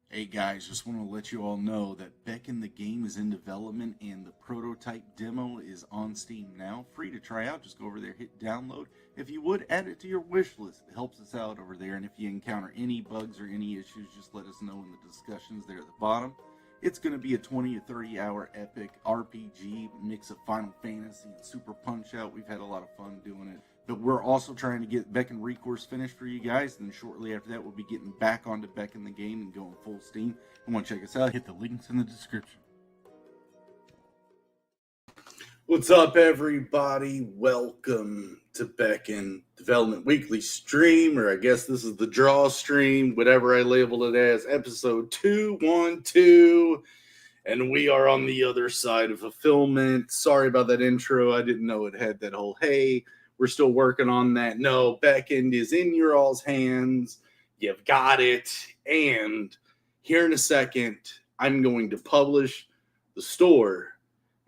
Hey guys, just want to let you all know that Beckon the game is in development and the prototype demo is on Steam now. Free to try out. Just go over there, hit download. If you would, add it to your wish list. It helps us out over there. And if you encounter any bugs or any issues, just let us know in the discussions there at the bottom. It's going to be a 20 to 30 hour epic RPG mix of Final Fantasy and Super Punch Out. We've had a lot of fun doing it. But we're also trying to get Beckon Recourse finished for you guys. And then shortly after that, we'll be getting back onto Beckon the game and going full steam. If you want to check us out, hit the links in the description. What's up, everybody? Welcome to Beckon Development Weekly Stream, or I guess this is the draw stream, whatever I labeled it as, episode 212. And we are on the other side of fulfillment. Sorry about that intro. I didn't know it had that whole, hey, we're still working on that. No, Beckon is in your all's hands. You've got it. And here in a second, I'm going to publish the store.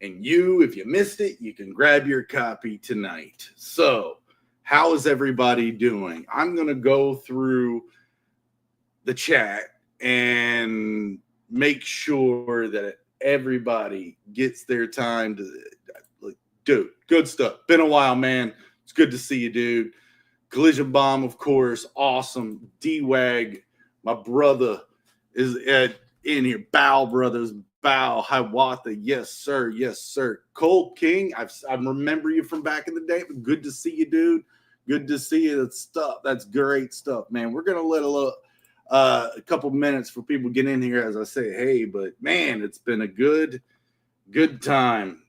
And you, if you missed it, you can grab your copy tonight. So, how is everybody doing? I'm going to go through the chat and make sure that everybody gets their time to, like, dude, good stuff. Been a while, man. It's good to see you, dude. Collision Bomb, of course, awesome. D-Wag, my brother, is in here. Bow Brothers, Bow, Hiawatha, yes, sir, yes, sir. Cold King, I remember you from back in the day. Good to see you, dude. Good to see you. That's great stuff, man. We're gonna let a couple minutes for people to get in here as I say, hey, but man, it's been a good time.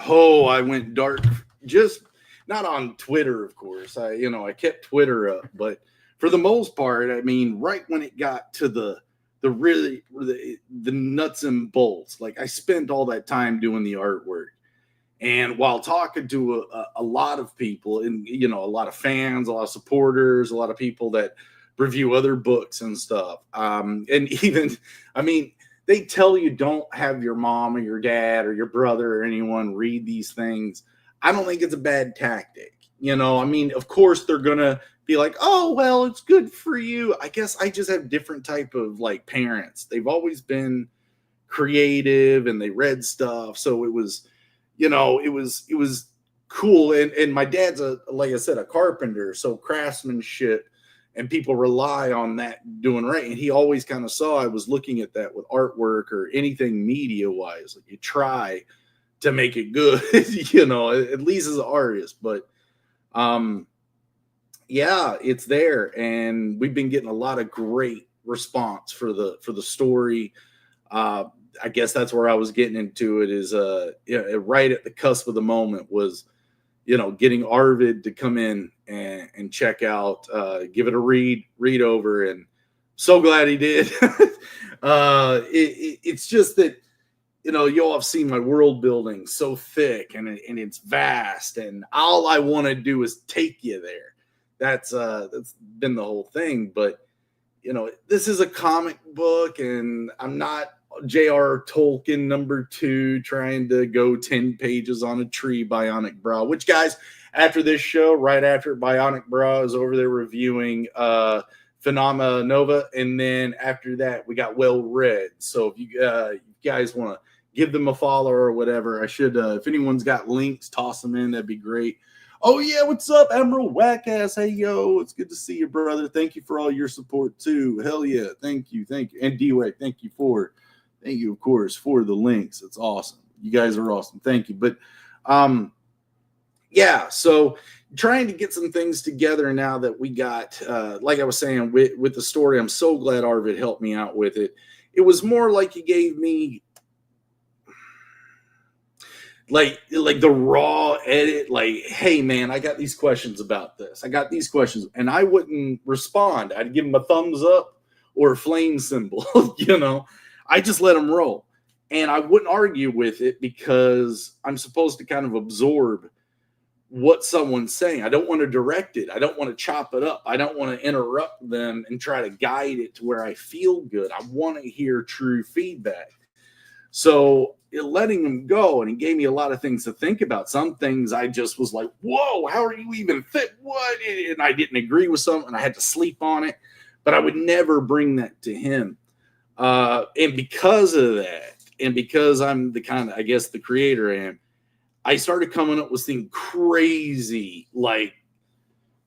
Oh, I went dark, just not on Twitter, of course. I kept Twitter up, but for the most part, I mean, right when it got to the nuts and bolts, like I spent all that time doing the artwork, and while talking to a lot of people, and a lot of fans, a lot of supporters, a lot of people that review other books and stuff, and even, I mean, they tell you don't have your mom or your dad or your brother or anyone read these things. I don't think it's a bad tactic. I mean, of course they're gonna be like, oh, well, it's good for you. I guess I just have different type of like parents. They've always been creative and they read stuff. So it was, it was cool. And my dad's like I said, a carpenter. So craftsmanship and people rely on that doing right. And he always kind of saw I was looking at that with artwork or anything media wise. Like you try to make it good, at least as an artist. But yeah, it's there, and we've been getting a lot of great response for the story. I guess that's where I was getting into it is right at the cusp of the moment was getting Arvid to come in and check out, give it a read over, and so glad he did. It's just that y'all have seen my world building so thick and it's vast, and all I want to do is take you there. That's been the whole thing. But this is a comic book, and I'm not J.R. Tolkien #2 trying to go 10 pages on a tree. Bionic Bra, which, guys, after this show, right after Bionic Bra is over there reviewing Phenomena Nova, and then after that we got Well Read. So if you guys want to give them a follow or whatever, I should, if anyone's got links, toss them in. That'd be great. Oh yeah, what's up, Emerald Wackass? Hey yo, it's good to see you, brother. Thank you for all your support too. Hell yeah, thank you. And D-Wag, thank you, of course, for the links. It's awesome. You guys are awesome. Thank you. But yeah, so trying to get some things together now that we got, like I was saying, with the story. I'm so glad Arvid helped me out with it. It was more like he gave me like the raw edit, like, hey man, I got these questions about this. I got these questions, and I wouldn't respond. I'd give him a thumbs up or a flame symbol. I just let him roll, and I wouldn't argue with it because I'm supposed to kind of absorb what someone's saying. I don't want to direct it. I don't want to chop it up. I don't want to interrupt them and try to guide it to where I feel good. I want to hear true feedback. So letting him go, and he gave me a lot of things to think about. Some things I just was like, whoa, how are you even fit? What? And I didn't agree with some, and I had to sleep on it. But I would never bring that to him. And because of that, and because I'm the kind of, I guess, the creator I am, I started coming up with things crazy, like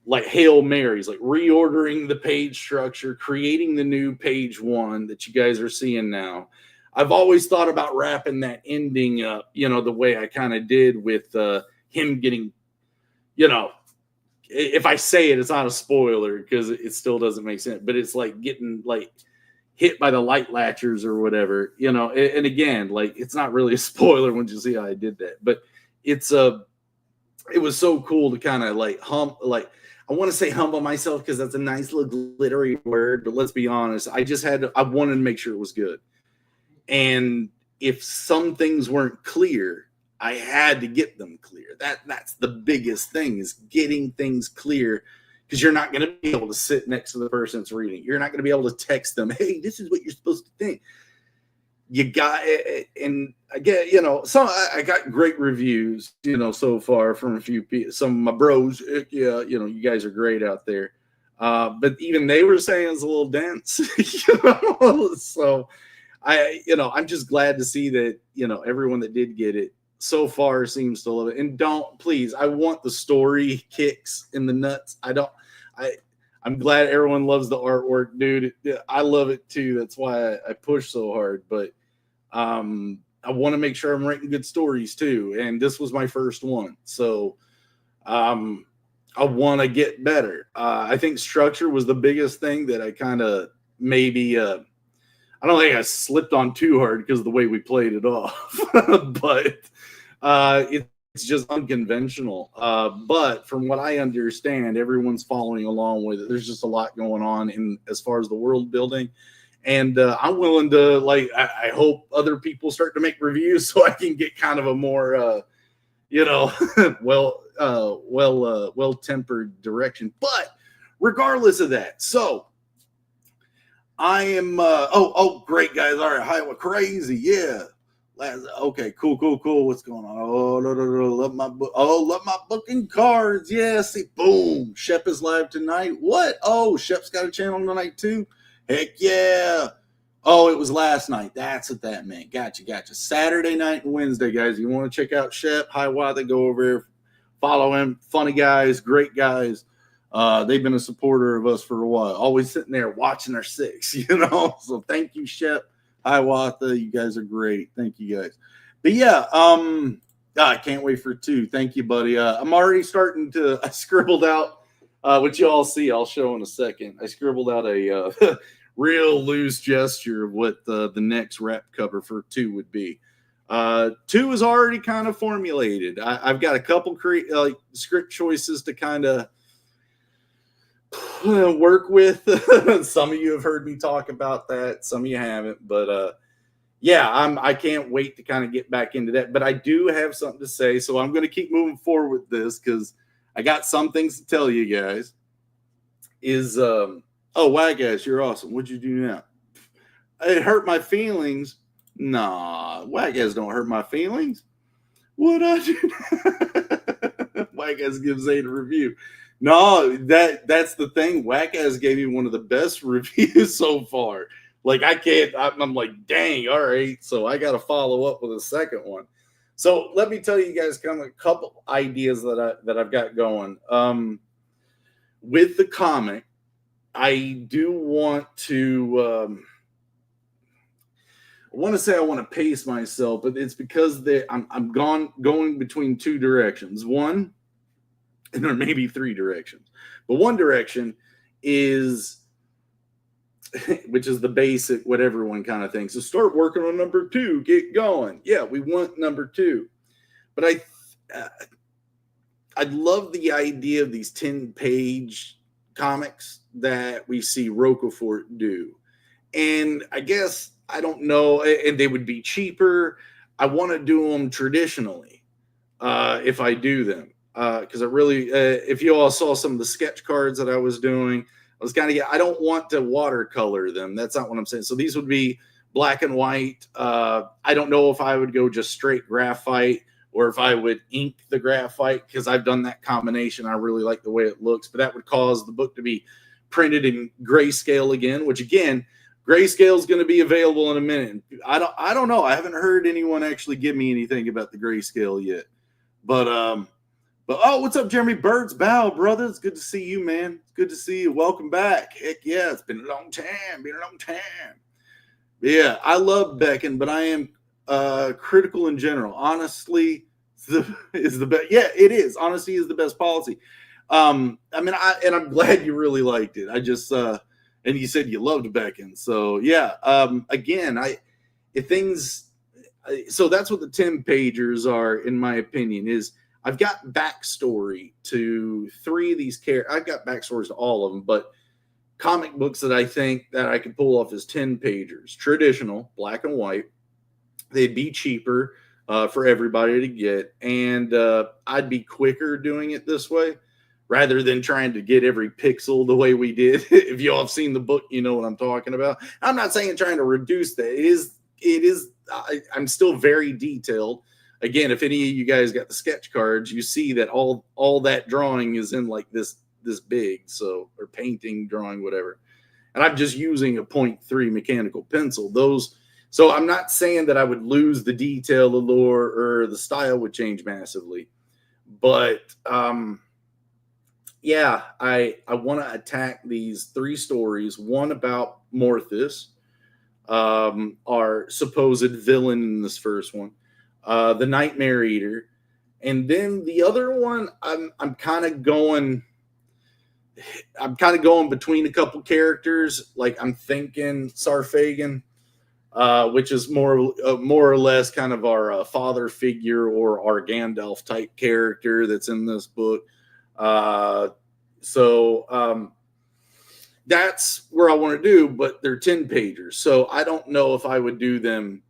Hail Marys, like reordering the page structure, creating the new page one that you guys are seeing now. I've always thought about wrapping that ending up, the way I kind of did with him getting, if I say it, it's not a spoiler because it still doesn't make sense, but it's like getting like hit by the light latchers or whatever, and again, like it's not really a spoiler once you see how I did that, but it was so cool to kind of like I want to say humble myself because that's a nice little glittery word, but let's be honest, I wanted to make sure it was good. And if some things weren't clear, I had to get them clear. That's the biggest thing, is getting things clear, because you're not going to be able to sit next to the person that's reading. You're not going to be able to text them, hey, this is what you're supposed to think. You got it. And I get, I got great reviews, so far from a few people, some of my bros. Yeah, you guys are great out there. But even they were saying it's a little dense, So I'm just glad to see that, everyone that did get it so far seems to love it. And please, I want the story kicks in the nuts. I'm glad everyone loves the artwork, dude. I love it too. That's why I push so hard. But I want to make sure I'm writing good stories too. And this was my first one. So I want to get better. I think structure was the biggest thing that I kind of maybe, I don't think I slipped on too hard because of the way we played it off. But it's just unconventional. But from what I understand, everyone's following along with it. There's just a lot going on as far as the world building. And I'm willing to, I hope other people start to make reviews so I can get kind of a more, well-tempered direction. But regardless of that, so I am, great, guys. All right, Highway Crazy, yeah. Okay, cool. What's going on? Oh, no, love my book. Oh, love my booking cards. Yeah, see, boom. Shep is live tonight. What? Oh, Shep's got a channel tonight too. Heck yeah. Oh, it was last night. That's what that meant. Gotcha. Saturday night and Wednesday, guys. You want to check out Shep, Highway, go over here, follow him. Funny guys, great guys. They've been a supporter of us for a while. Always sitting there watching our six, So thank you, Shep. Hi, Watha. You guys are great. Thank you, guys. But yeah, I can't wait for 2. Thank you, buddy. I'm already starting to. I scribbled out what you all see. I'll show in a second. I scribbled out a real loose gesture of what the next rap cover for 2 would be. 2 is already kind of formulated. I've got a couple script choices to kind of work with. Some of you have heard me talk about that, some of you haven't, but I can't wait to kind of get back into that. But I do have something to say, so I'm going to keep moving forward with this because I got some things to tell you guys. Wag-ass, you're awesome. What'd you do now? It hurt my feelings. Nah, Wag-ass don't hurt my feelings. What I do? Wag-ass gives Zade a review. No, that's the thing. Whack-ass gave me one of the best reviews so far. I'm like, dang, all right. So I got to follow up with a second one. So let me tell you guys kind of a couple ideas that I've got going. With the comic, I do want to. I want to pace myself, but it's because I'm going between 2 directions. One, and there may be 3 directions, but one direction is, which is the basic, what everyone kind of thinks. So start working on number 2, get going. Yeah, we want number 2, but I love the idea of these 10-page comics that we see Roquefort do, and I guess I don't know, and they would be cheaper. I want to do them traditionally if I do them. Because I really, if you all saw some of the sketch cards that I was doing, I don't want to watercolor them. That's not what I'm saying. So these would be black and white. I don't know if I would go just straight graphite or if I would ink the graphite, because I've done that combination. I really like the way it looks, but that would cause the book to be printed in grayscale again, which again, Grayscale is going to be available in a minute. I don't know. I haven't heard anyone actually give me anything about the Grayscale yet. But oh, what's up, Jeremy Birds Bow, brother? It's good to see you, man. It's good to see you. Welcome back. Heck yeah, it's been a long time. Been a long time. Yeah, I love Beckon, but I am critical in general. Honestly, is the best. Yeah, it is. Honesty is the best policy. I mean, I'm glad you really liked it. I just and you said you loved Beckon, so yeah. Again, if things, so that's what the 10 pagers are, in my opinion. Is I've got backstory to 3 of these characters. I've got backstories to all of them, but comic books that I think that I could pull off as 10 pagers, traditional, black and white. They'd be cheaper for everybody to get, and I'd be quicker doing it this way rather than trying to get every pixel the way we did. If you all have seen the book, you know what I'm talking about. I'm not saying trying to reduce that. I'm still very detailed. Again, if any of you guys got the sketch cards, you see that all that drawing is in like this big, so, or painting, drawing, whatever. And I'm just using a 0.3 mechanical pencil. So I'm not saying that I would lose the detail, the lore, or the style would change massively. But yeah, I want to attack these 3 stories. One about Morthus, our supposed villain in this first one, the Nightmare Eater, and then the other one I'm kind of going between a couple characters. Like I'm thinking Sarfagan, which is more or less kind of our father figure or our Gandalf type character that's in this book. So that's where I want to do, but they're 10 pagers. So I don't know if I would do them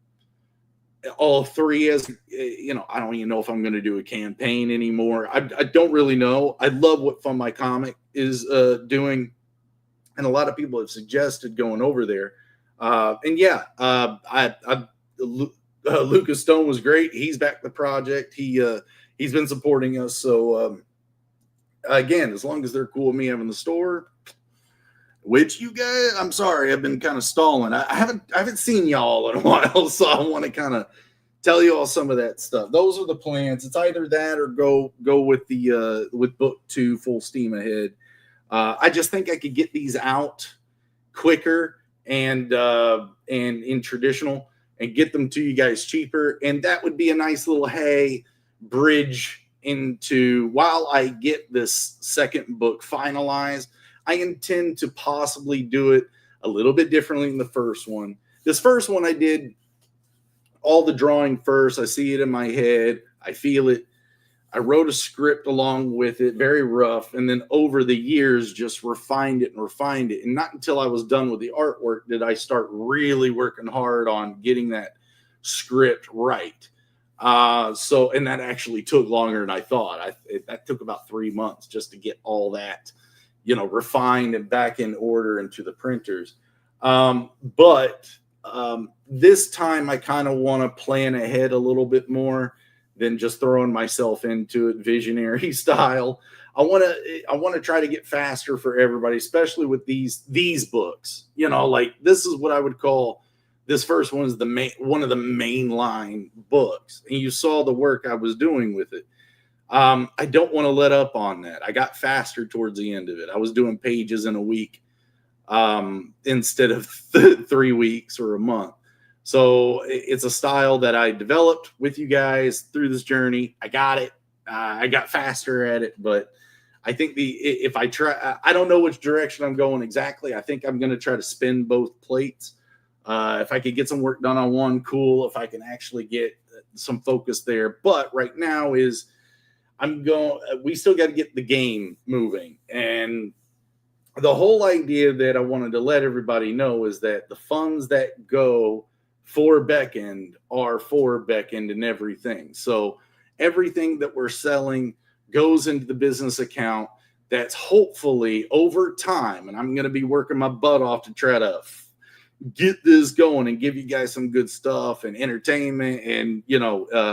all 3 as, I don't even know if I'm going to do a campaign anymore. I don't really know. I love what Fun My Comic is doing, and a lot of people have suggested going over there. And yeah, Lucas Stone was great. He's back the project. He's been supporting us. So again, as long as they're cool with me having the store, which you guys, I'm sorry, I've been kind of stalling. I haven't seen y'all in a while, so I want to kind of tell you all some of that stuff. Those are the plans. It's either that or go with the with book 2 full steam ahead. I just think I could get these out quicker and in traditional and get them to you guys cheaper, and that would be a nice little bridge into, while I get this second book finalized, I intend to possibly do it a little bit differently than the first one. This first one, I did all the drawing first. I see it in my head. I feel it. I wrote a script along with it, very rough, and then over the years just refined it. And not until I was done with the artwork did I start really working hard on getting that script right. And that actually took longer than I thought. That took about 3 months just to get all that, refined and back in order into the printers. But this time I kind of want to plan ahead a little bit more than just throwing myself into it visionary style. I want to try to get faster for everybody, especially with these books. Like this is what I would call, this first one is one of the mainline books, and you saw the work I was doing with it. I don't want to let up on that. I got faster towards the end of it. I was doing pages in a week instead of 3 weeks or a month. So it's a style that I developed with you guys through this journey. I got it. I got faster at it, but I think if I try, I don't know which direction I'm going exactly. I think I'm going to try to spin both plates. If I could get some work done on one, cool. If I can actually get some focus there. But right now we still got to get the game moving. And the whole idea that I wanted to let everybody know is that the funds that go for BECKONED are for BECKONED and everything. So everything that we're selling goes into the business account. That's hopefully over time, and I'm going to be working my butt off to try to get this going and give you guys some good stuff and entertainment and,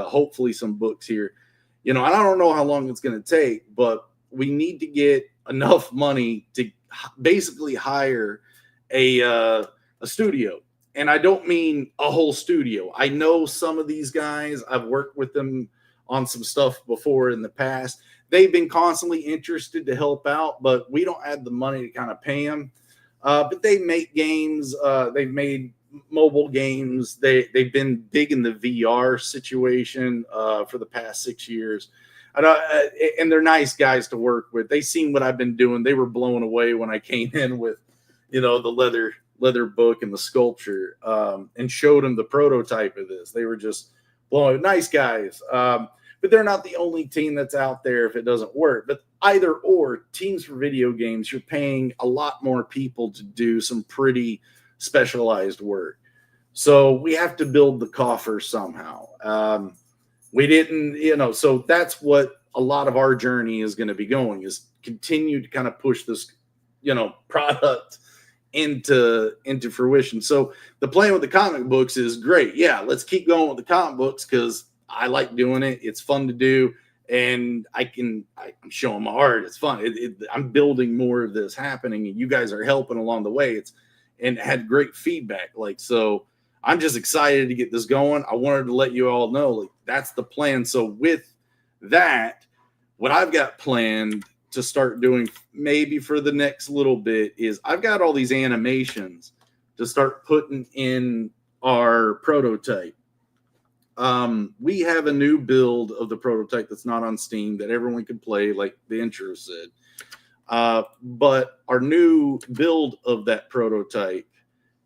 hopefully some books here. And I don't know how long it's going to take, but we need to get enough money to basically hire a a studio. And I don't mean a whole studio. I know some of these guys, I've worked with them on some stuff before in the past. They've been constantly interested to help out, but we don't have the money to kind of pay them. But they make games. They've made mobile games. They've been big in the VR situation for the past 6 years. And they're nice guys to work with. They seen what I've been doing. They were blown away when I came in with, the leather book and the sculpture, and showed them the prototype of this. They were just blowing. Nice guys. But they're not the only team that's out there if it doesn't work. But either or, teams for video games, you're paying a lot more people to do some pretty specialized work. So we have to build the coffer somehow. We didn't, so that's what a lot of our journey is going to be going, is continue to kind of push this, product into fruition. So the plan with the comic books is great. Yeah, let's keep going with the comic books because I like doing it. It's fun to do. And I'm showing my heart. It's fun. I'm building more of this happening, and you guys are helping along the way. And had great feedback. So I'm just excited to get this going. I wanted to let you all know, that's the plan. So with that, what I've got planned to start doing maybe for the next little bit is I've got all these animations to start putting in our prototype. We have a new build of the prototype that's not on Steam that everyone can play, like the intro said. But our new build of that prototype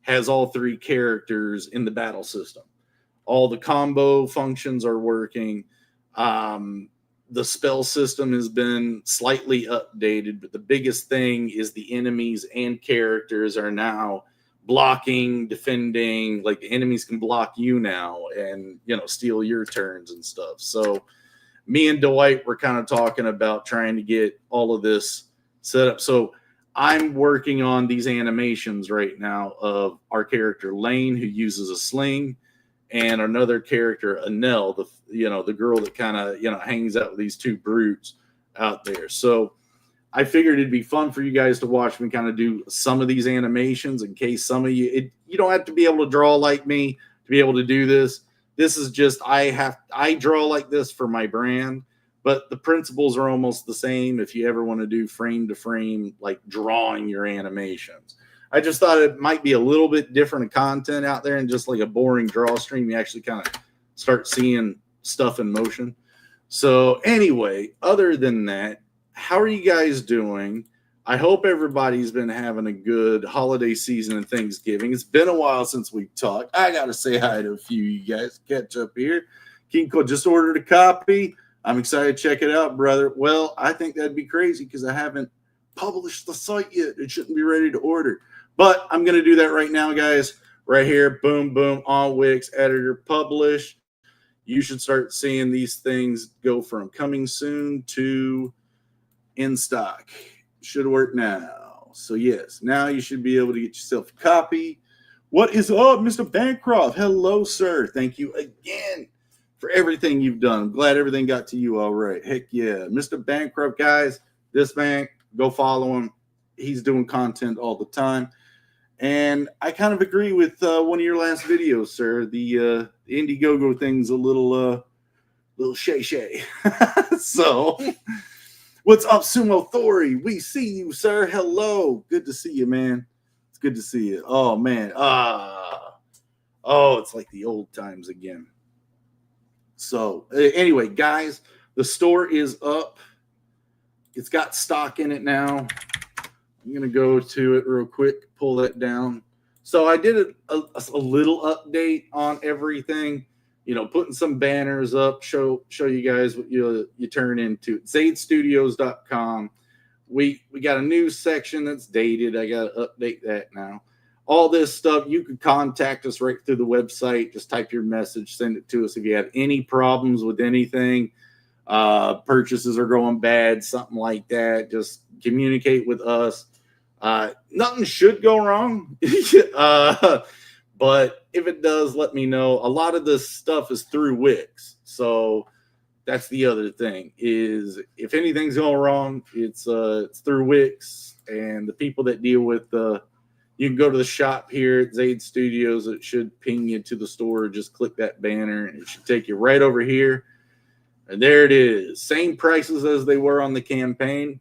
has all 3 characters in the battle system. All the combo functions are working. The spell system has been slightly updated, but the biggest thing is the enemies and characters are now blocking, defending. Like the enemies can block you now and, steal your turns and stuff. So me and Dwight were kind of talking about trying to get all of this set up. So I'm working on these animations right now of our character Lane, who uses a sling, and another character, Anel, the girl that kind of, hangs out with these 2 brutes out there. So I figured it'd be fun for you guys to watch me kind of do some of these animations in case some of you don't have to be able to draw like me to be able to do this. This is just, I draw like this for my brand, but the principles are almost the same if you ever want to do frame to frame, like drawing your animations. I just thought it might be a little bit different content out there and just like a boring draw stream. You actually kind of start seeing stuff in motion. So anyway, other than that, how are you guys doing? I hope everybody's been having a good holiday season and Thanksgiving. It's been a while since we talked. I got to say hi to a few of you guys. Catch up here. Kinko just ordered a copy. I'm excited to check it out, brother. Well, I think that'd be crazy because I haven't published the site yet. It shouldn't be ready to order. But I'm going to do that right now, guys. Right here. Boom, boom. On Wix, editor, publish. You should start seeing these things go from coming soon to in stock. Should work now. So, yes. Now you should be able to get yourself a copy. What is up, Mr. Bancroft? Hello, sir. Thank you again for everything you've done. I'm glad everything got to you all right. Heck yeah. Mr. Bancroft, guys, this man, go follow him. He's doing content all the time. And I kind of agree with one of your last videos, sir. The Indiegogo thing's a little shay. So, what's up, Sumo Thori? We see you, sir. Hello. Good to see you, man. It's good to see you. Oh, man. It's like the old times again. So, anyway, guys, the store is up. It's got stock in it now. I'm going to go to it real quick, pull that down. So I did a little update on everything, putting some banners up, show you guys what you turn into. ZadeStudios.com. We got a new section that's dated. I got to update that now. All this stuff, you can contact us right through the website. Just type your message, send it to us. If you have any problems with anything, purchases are going bad, something like that, just communicate with us. Nothing should go wrong. But if it does, let me know. A lot of this stuff is through Wix. So that's the other thing is if anything's going wrong, it's through Wix and the people that deal with You can go to the shop here at Zade Studios. It should ping you to the store. Just click that banner, and it should take you right over here. And there it is. Same prices as they were on the campaign.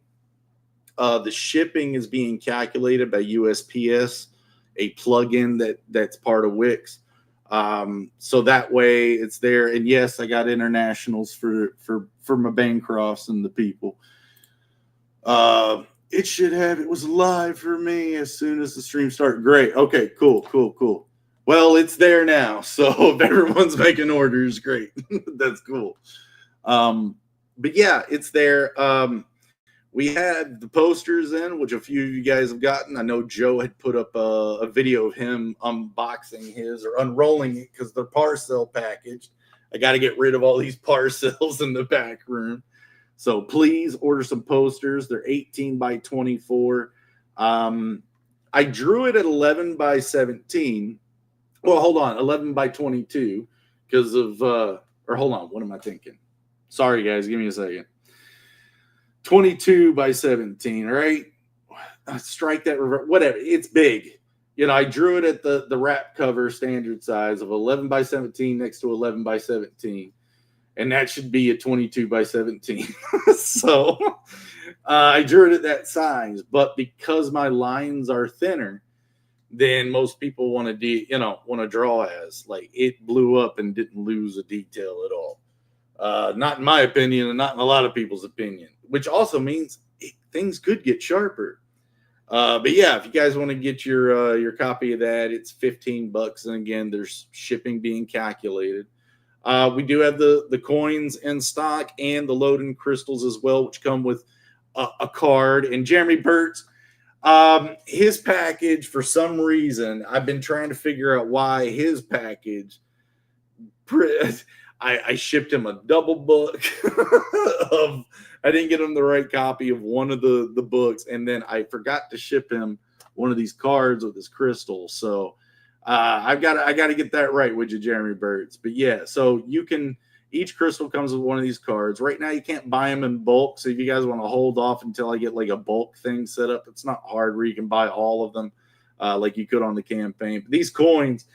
The shipping is being calculated by USPS, a plugin that's part of Wix. So that way it's there. And yes, I got internationals for my Bancrofts and the people. It should have. It was live for me as soon as the stream started. Great. Okay, cool. Well, it's there now. So if everyone's making orders, great. That's cool. But yeah, it's there. We had the posters in, which a few of you guys have gotten. I know Joe had put up a video of him unboxing his or unrolling it because they're parcel packaged. I got to get rid of all these parcels in the back room. So please order some posters. They're 18 by 24. I drew it at 11 by 17. Well, hold on, 11 by 22 because of, or hold on, what am I thinking? Sorry, guys, give me a second. 22 by 17, all right? Strike that, whatever. It's big. You know, I drew it at the wrap cover standard size of 11 by 17 next to 11 by 17. And that should be a 22 by 17. So I drew it at that size. But because my lines are thinner than most people want to draw as, like, it blew up and didn't lose a detail at all. Not in my opinion, and not in a lot of people's opinion, which also means things could get sharper. But yeah, if you guys want to get your copy of that, it's $15. And again, there's shipping being calculated. We do have the coins in stock and the loading crystals as well, which come with a card. And Jeremy Burt's, his package, for some reason, I've been trying to figure out why his package, I shipped him a double book of, I didn't get him the right copy of one of the books. And then I forgot to ship him one of these cards with his crystal. So I got to get that right with you, Jeremy Birds. But yeah, so each crystal comes with one of these cards. Right now, you can't buy them in bulk. So if you guys want to hold off until I get like a bulk thing set up, it's not hard where you can buy all of them like you could on the campaign. But these coins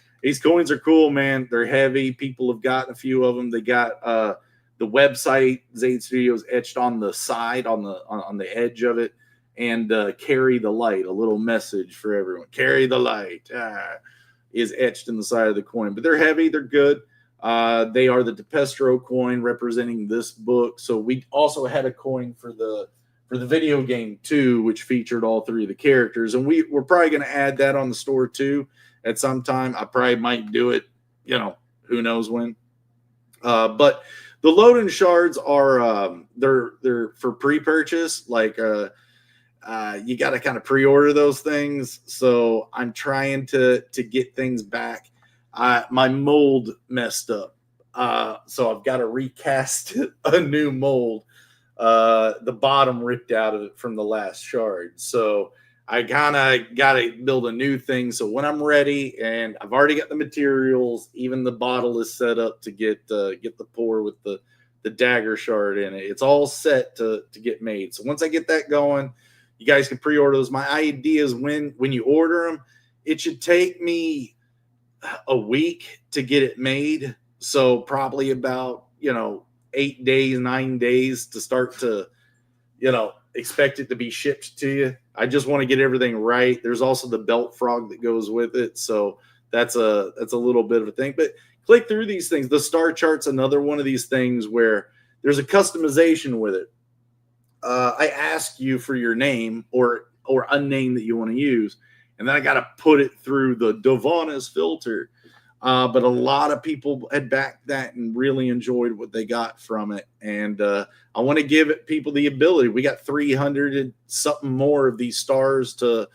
are cool, man. They're heavy. People have gotten a few of them. They got the website, Zade Studios, etched on the side, on the edge of it. And carry the light, a little message for everyone. Carry the light. Is etched in the side of the coin, but they're heavy, they're good. They are the DePestro coin representing this book. So we also had a coin for the video game too, which featured all three of the characters, and we're probably going to add that on the store too at some time. I probably might do it, who knows when. But the load-in shards are they're for pre-purchase, like you got to kind of pre-order those things. So I'm trying to get things back. My mold messed up. So I've got to recast a new mold. The bottom ripped out of it from the last shard. So I kind of got to build a new thing. So when I'm ready, and I've already got the materials, even the bottle is set up to get the pour with the dagger shard in it. It's all set to get made. So once I get that going, you guys can pre-order those. My idea is when you order them, it should take me a week to get it made. So probably about, 8 days, 9 days to start to, expect it to be shipped to you. I just want to get everything right. There's also the belt frog that goes with it. So that's a little bit of a thing. But click through these things. The star chart's another one of these things where there's a customization with it. I ask you for your name or a name that you want to use, and then I got to put it through the Devanis filter. But a lot of people had backed that and really enjoyed what they got from it. And I want to give people the ability. We got 300 and something more of these stars to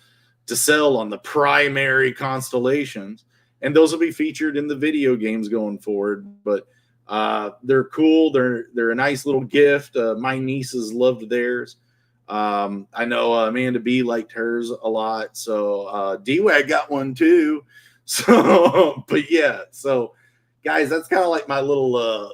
sell on the primary constellations, and those will be featured in the video games going forward. But they're cool. They're a nice little gift. My nieces loved theirs. I know Amanda B liked hers a lot. So D-Wag got one too. So, but yeah. So, guys, that's kind of like my little,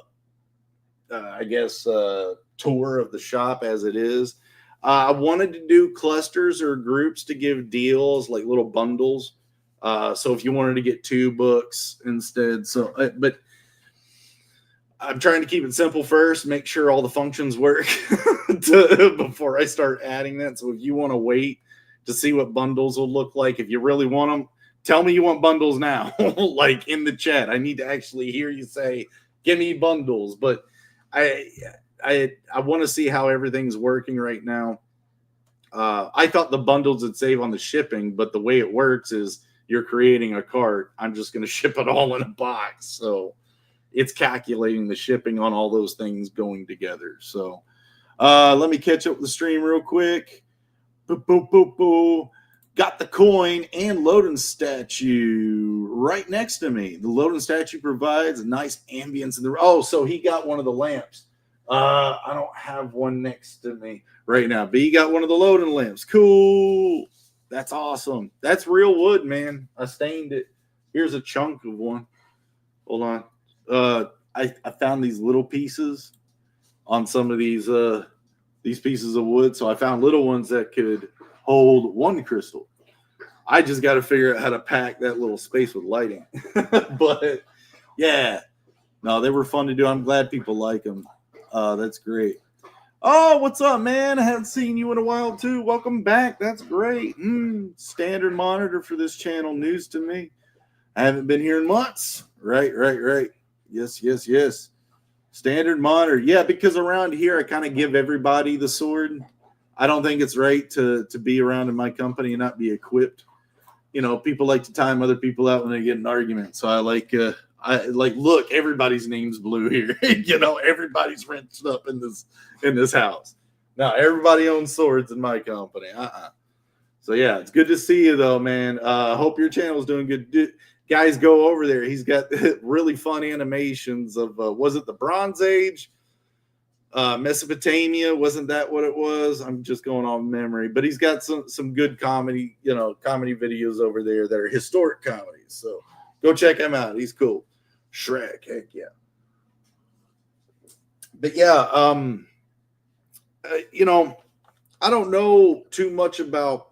tour of the shop as it is. I wanted to do clusters or groups to give deals, like little bundles. So if you wanted to get 2 books instead, but I'm trying to keep it simple first, make sure all the functions work before I start adding that. So if you want to wait to see what bundles will look like, if you really want them, tell me you want bundles now, like in the chat. I need to actually hear you say, "Give me bundles." But I want to see how everything's working right now. I thought the bundles would save on the shipping, but the way it works is you're creating a cart. I'm just going to ship it all in a box, so it's calculating the shipping on all those things going together. So let me catch up with the stream real quick. Boop, boop, boop, boop. Got the coin and loading statue right next to me. The loading statue provides a nice ambience in the. Oh, so he got one of the lamps. I don't have one next to me right now, but he got one of the loading lamps. Cool. That's awesome. That's real wood, man. I stained it. Here's a chunk of one. Hold on. I found these little pieces on some of these pieces of wood. So I found little ones that could hold 1 crystal. I just got to figure out how to pack that little space with lighting. But yeah, no, they were fun to do. I'm glad people like them. That's great. Oh, what's up, man? I haven't seen you in a while too. Welcome back. That's great. Standard monitor for this channel. News to me. I haven't been here in months. Right. Yes. Standard monitor. Yeah, because around here I kind of give everybody the sword. I don't think it's right to be around in my company and not be equipped. You know, people like to time other people out when they get in an argument. So I like look, everybody's name's blue here. You know, everybody's wrenched up in this house. Now everybody owns swords in my company. So yeah, it's good to see you though, man. Hope your channel's doing good. Guys, go over there. He's got really fun animations of was it the Bronze Age, Mesopotamia? Wasn't that what it was? I'm just going off memory, but he's got some good comedy, comedy videos over there that are historic comedies. So go check him out. He's cool. Shrek, heck yeah. But yeah, I don't know too much about.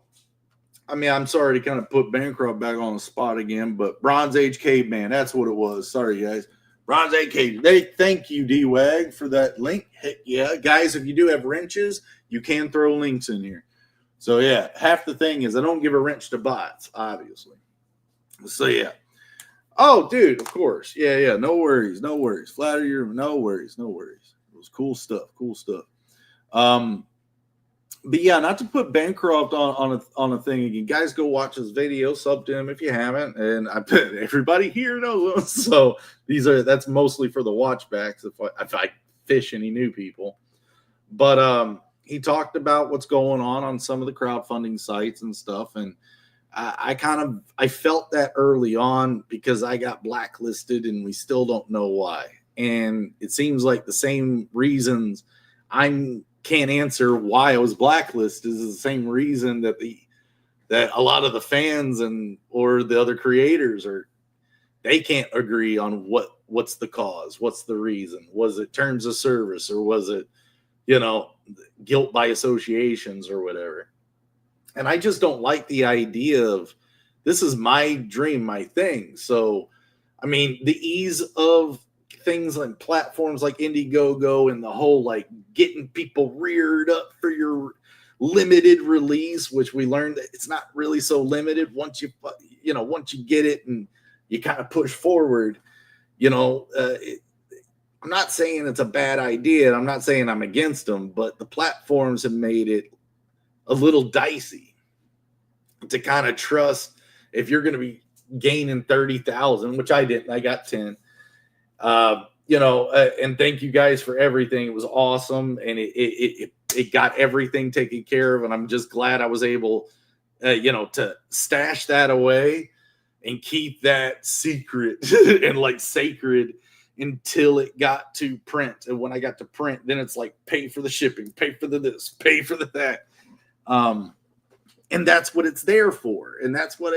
I mean, I'm sorry to kind of put Bancroft back on the spot again, but Bronze Age Caveman, that's what it was. Sorry, guys. Bronze Age Caveman. Thank you, D-Wag, for that link. Heck yeah. Guys, if you do have wrenches, you can throw links in here. So, yeah, half the thing is I don't give a wrench to bots, obviously. So, yeah. Oh, dude, of course. Yeah. No worries. Flatter your, no worries. It was cool stuff. But yeah, not to put Bancroft on a thing again. Guys, go watch his video, sub to him if you haven't. And I bet everybody here knows. So that's mostly for the watchbacks if I fish any new people. But he talked about what's going on some of the crowdfunding sites and stuff. And I felt that early on because I got blacklisted and we still don't know why. And it seems like the same reasons can't answer why I was blacklisted is the same reason that a lot of the fans or the other creators they can't agree on what's the cause, what's the reason. Was it terms of service or was it, guilt by associations or whatever? And I just don't like the idea of this is my dream, my thing. So, I mean, the ease of things like platforms like Indiegogo and the whole like getting people reared up for your limited release, which we learned that it's not really so limited once you get it and you kind of push forward. I'm not saying it's a bad idea. And I'm not saying I'm against them, but the platforms have made it a little dicey to kind of trust if you're going to be gaining 30,000, which I didn't. I got 10. And thank you guys for everything. It was awesome. And it got everything taken care of. And I'm just glad I was able, to stash that away and keep that secret and like sacred until it got to print. And when I got to print, then it's like pay for the shipping, pay for the this, pay for the that. And that's what it's there for. And that's what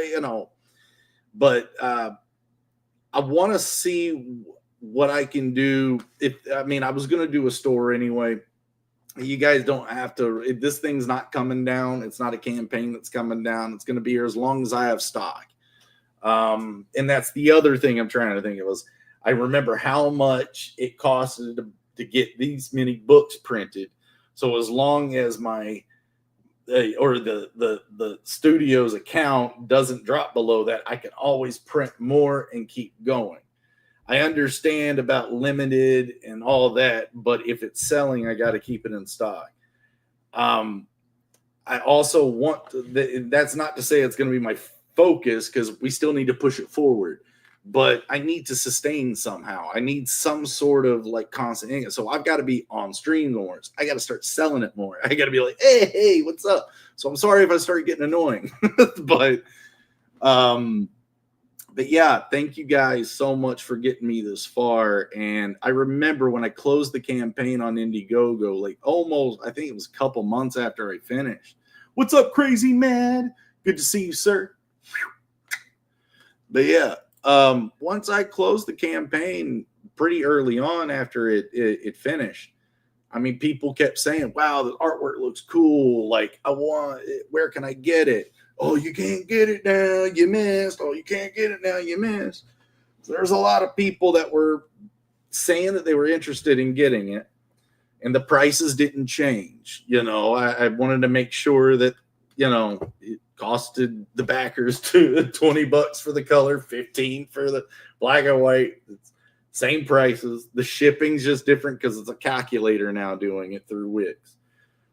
but I want to see what I can do. I was going to do a store anyway. You guys don't have to. This thing's not coming down. It's not a campaign that's coming down. It's going to be here as long as I have stock. And that's the other thing I'm trying to think of was I remember how much it costed to get these many books printed. So as long as my or the studio's account doesn't drop below that, I can always print more and keep going. I understand about limited and all that, but if it's selling, I got to keep it in stock. I also want to, that's not to say it's going to be my focus because we still need to push it forward, but I need to sustain somehow. I need some sort of like constant income. So I've got to be on stream more. I got to start selling it more. I got to be like, hey, what's up? So I'm sorry if I start getting annoying, but yeah, thank you guys so much for getting me this far. And I remember when I closed the campaign on Indiegogo, like almost, I think it was a couple months after I finished. What's up, Crazy Man? Good to see you, sir. But yeah, once I closed the campaign pretty early on after it finished, I mean, people kept saying, wow, the artwork looks cool. Like, I want it. Where can I get it? Oh, you can't get it now, you missed. Oh, you can't get it now, you missed. So there's a lot of people that were saying that they were interested in getting it, and the prices didn't change. You know, I wanted to make sure that, you know, it costed the backers to $20 for the color, 15 for the black and white. It's same prices. The shipping's just different because it's a calculator now doing it through Wix.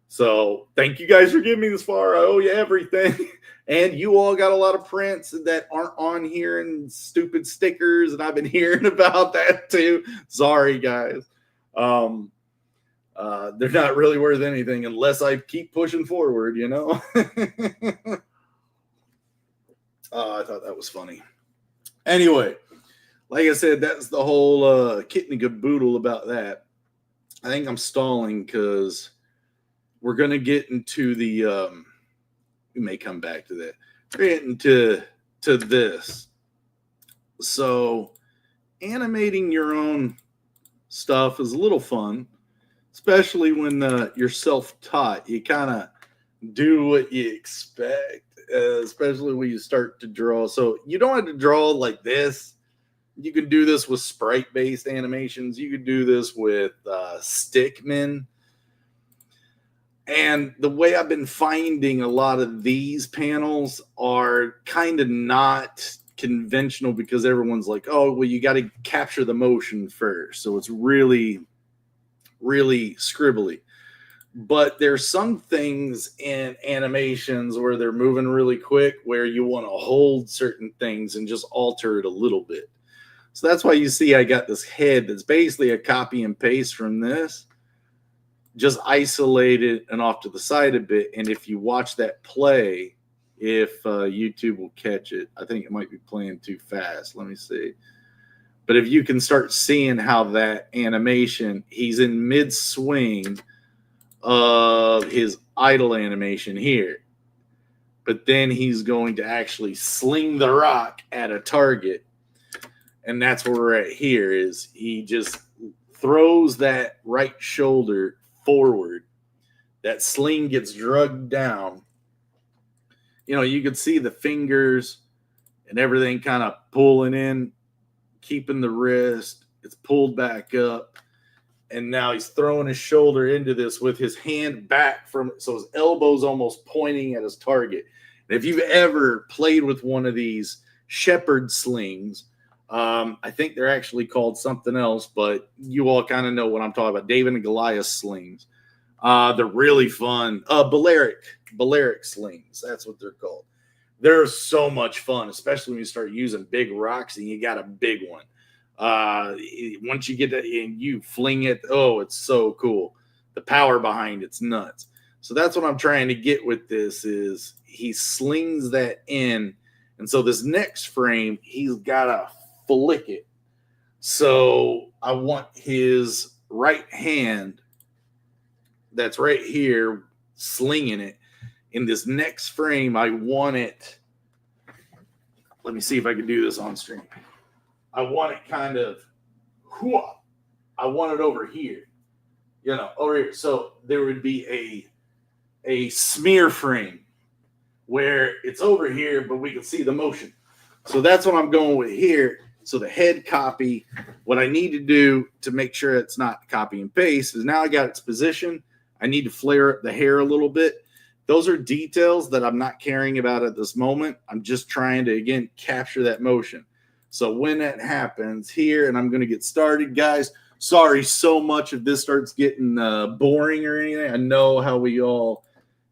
So thank you guys for getting me this far. I owe you everything. And you all got a lot of prints that aren't on here and stupid stickers. And I've been hearing about that too. Sorry, guys. They're not really worth anything unless I keep pushing forward, you know? Oh, I thought that was funny. Anyway, like I said, that's the whole kit and caboodle about that. I think I'm stalling because we're going to get into the, we may come back to that. We're getting to this. So animating your own stuff is a little fun, especially when you're self-taught. You kind of do what you expect, especially when you start to draw. So you don't have to draw like this. You can do this with sprite-based animations. You could do this with stickmen. And the way I've been finding a lot of these panels are kind of not conventional because everyone's like, oh, well, you got to capture the motion first. So it's really, really scribbly. But there's some things in animations where they're moving really quick where you want to hold certain things and just alter it a little bit. So that's why you see I got this head that's basically a copy and paste from this, just isolated and off to the side a bit. And if you watch that play, if YouTube will catch it, I think it might be playing too fast. Let me see. But if you can start seeing how that animation, he's in mid swing of his idle animation here, but then he's going to actually sling the rock at a target. And that's where we're at here is he just throws that right shoulder forward. That sling gets drugged down. You know, you could see the fingers and everything kind of pulling in, keeping the wrist. It's pulled back up. And now he's throwing his shoulder into this with his hand back from it. So his elbow's almost pointing at his target. And if you've ever played with one of these shepherd slings, I think they're actually called something else, but you all kind of know what I'm talking about. David and Goliath slings. They're really fun. Balearic slings. That's what they're called. They're so much fun, especially when you start using big rocks and you got a big one. Once you get that and you fling it, oh, it's so cool. The power behind it's nuts. So that's what I'm trying to get with this is he slings that in. And so this next frame, he's got to flick it. So I want his right hand that's right here slinging it. In this next frame, I want it. Let me see if I can do this on stream. I want it kind of, I want it over here. over here. So there would be a smear frame where it's over here, but we can see the motion. So that's what I'm going with here. So the head copy, what I need to do to make sure it's not copy and paste is now I got its position. I need to flare up the hair a little bit. Those are details that I'm not caring about at this moment. I'm just trying to, again, capture that motion. So when that happens here, and I'm going to get started, guys, sorry so much if this starts getting boring or anything. I know how we all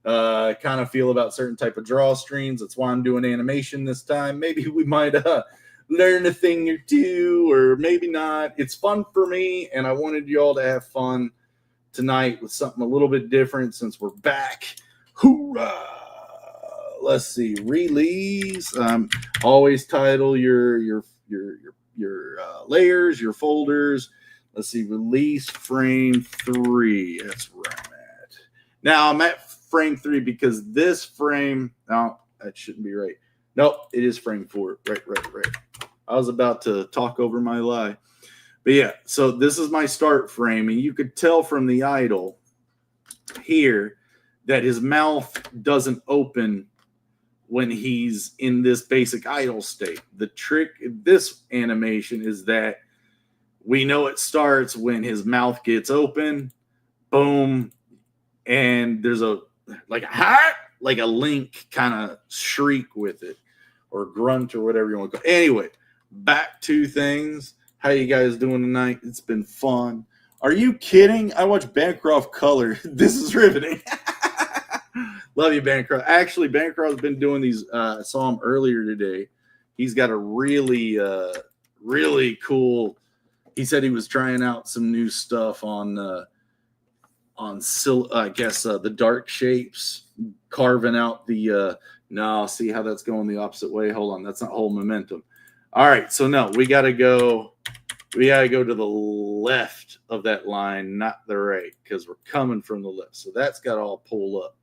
kind of feel about certain type of draw streams. That's why I'm doing animation this time. Maybe we might learn a thing or two, or maybe not. It's fun for me, and I wanted you all to have fun tonight with something a little bit different since we're back. Hoorah! Let's see. Release. Always title your layers, your folders. Let's see. Release frame 3. That's where I'm at. Now I'm at frame 3 because this frame. No, that shouldn't be right. Nope, it is frame 4. Right. I was about to talk over my lie. But yeah, so this is my start frame, and you could tell from the idle here that his mouth doesn't open when he's in this basic idle state. The trick in this animation is that we know it starts when his mouth gets open, boom, and there's a link kind of shriek with it, or grunt, or whatever you want to call it. Anyway, back to things. How you guys doing tonight? It's been fun. Are you kidding? I watched Bancroft color. This is riveting. Love you, Bancroft. Actually, Bancroft's been doing these. I saw him earlier today. He's got a really, really cool. He said he was trying out some new stuff on the dark shapes, carving out the. No, see how that's going the opposite way. Hold on, that's not whole momentum. All right, so no, we got to go to the left of that line, not the right, because we're coming from the left. So that's got to all pull up.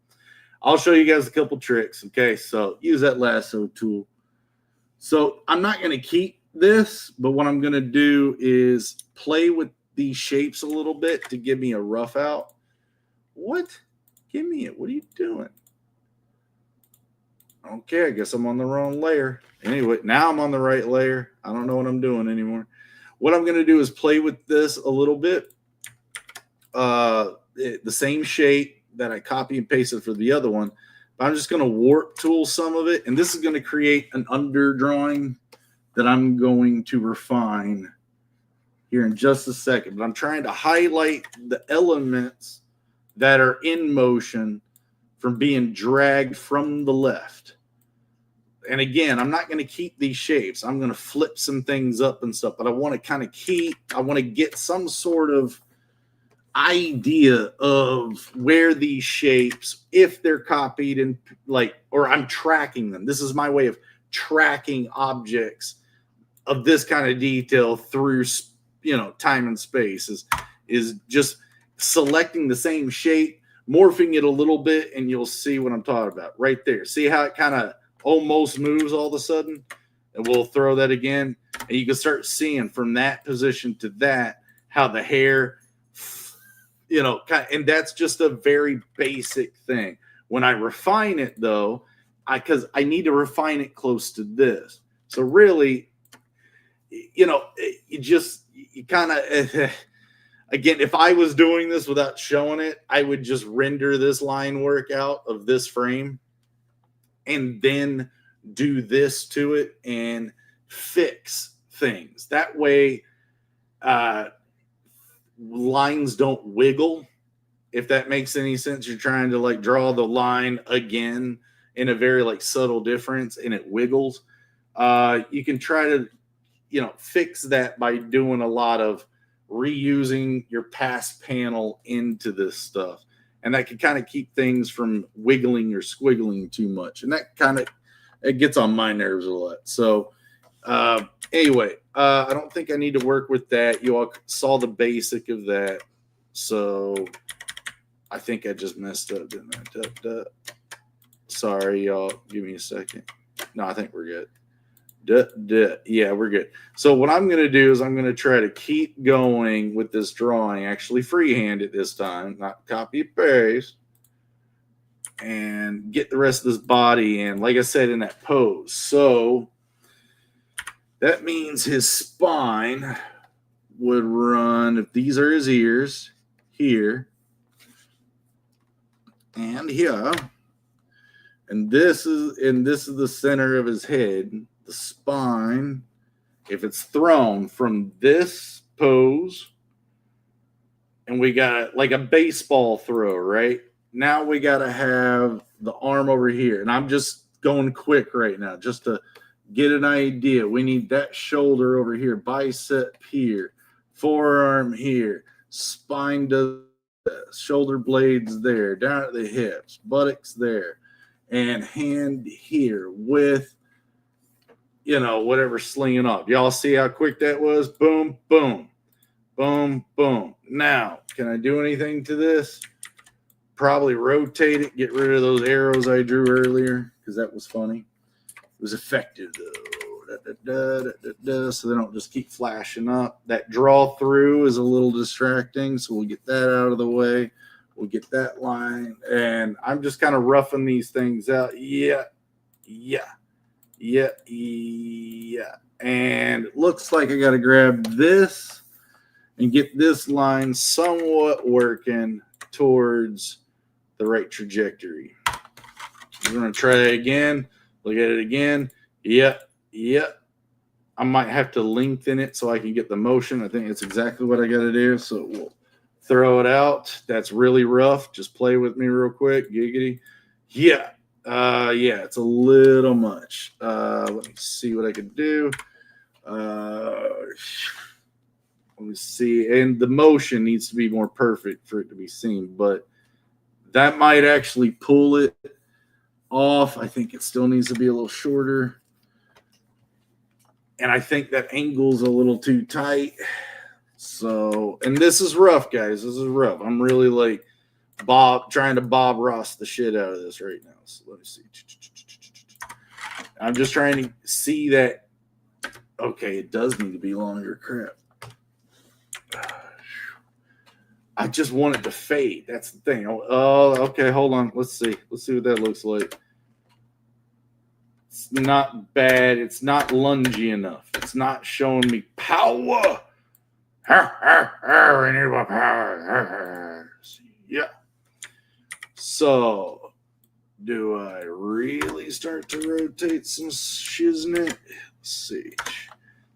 I'll show you guys a couple tricks. Okay, so use that lasso tool. So I'm not going to keep this, but what I'm going to do is play with these shapes a little bit to give me a rough out. What? Give me it. What are you doing? Okay, I guess I'm on the wrong layer. Anyway, now I'm on the right layer. I don't know what I'm doing anymore. What I'm going to do is play with this a little bit. The same shape that I copy and pasted for the other one. But I'm just going to warp tool some of it. And this is going to create an underdrawing that I'm going to refine here in just a second. But I'm trying to highlight the elements that are in motion from being dragged from the left. And again, I'm not going to keep these shapes. I'm going to flip some things up and stuff, but I want to get some sort of idea of where these shapes, if they're copied and or I'm tracking them. This is my way of tracking objects of this kind of detail through, time and space is just selecting the same shape, morphing it a little bit, and you'll see what I'm talking about right there. See how it kind of almost moves all of a sudden? And we'll throw that again. And you can start seeing from that position to that, how the hair, and that's just a very basic thing. When I refine it though, because I need to refine it close to this. So really, you kind of, again, if I was doing this without showing it, I would just render this line work out of this frame and then do this to it and fix things. That way, lines don't wiggle. If that makes any sense, you're trying to draw the line again in a very subtle difference and it wiggles. You can try to, fix that by doing a lot of reusing your past panel into this stuff. And that can kind of keep things from wiggling or squiggling too much. And that it gets on my nerves a lot. So anyway, I don't think I need to work with that. You all saw the basic of that. So I think I just messed up, didn't I? Sorry, y'all. Give me a second. No, I think we're good. Yeah, we're good. So what I'm going to do is I'm going to try to keep going with this drawing, actually freehand it this time, not copy paste, and get the rest of this body in, like I said, in that pose. So that means his spine would run, if these are his ears, here and here. And this is the center of his head. The spine, if it's thrown from this pose, and we got like a baseball throw, right? Now we got to have the arm over here. And I'm just going quick right now just to get an idea. We need that shoulder over here, bicep here, forearm here, spine does this, shoulder blades there, down at the hips, buttocks there, and hand here with, whatever slinging up. Y'all see how quick that was? Boom, boom, boom, boom. Now, can I do anything to this? Probably rotate it, get rid of those arrows I drew earlier, because that was funny. It was effective, though. So they don't just keep flashing up. That draw through is a little distracting, so we'll get that out of the way. We'll get that line, and I'm just kind of roughing these things out. Yeah. And it looks like I got to grab this and get this line somewhat working towards the right trajectory. We're going to try that again. Look at it again. Yep. I might have to lengthen it so I can get the motion. I think it's exactly what I got to do. So we'll throw it out. That's really rough. Just play with me real quick. Giggity. Yeah, it's a little much. Let me see what I can do. Let me see. And the motion needs to be more perfect for it to be seen, but that might actually pull it off. I think it still needs to be a little shorter. And I think that angle's a little too tight. So, and this is rough, guys. This is rough. I'm really like trying to Bob Ross the shit out of this right now. So let me see. I'm just trying to see that. Okay, it does need to be longer. Crap. I just want it to fade. That's the thing. Oh, okay. Hold on. Let's see. Let's see what that looks like. It's not bad. It's not lungy enough. It's not showing me power. We need more power. Yeah. So, do I really start to rotate some shiznit? Let's see.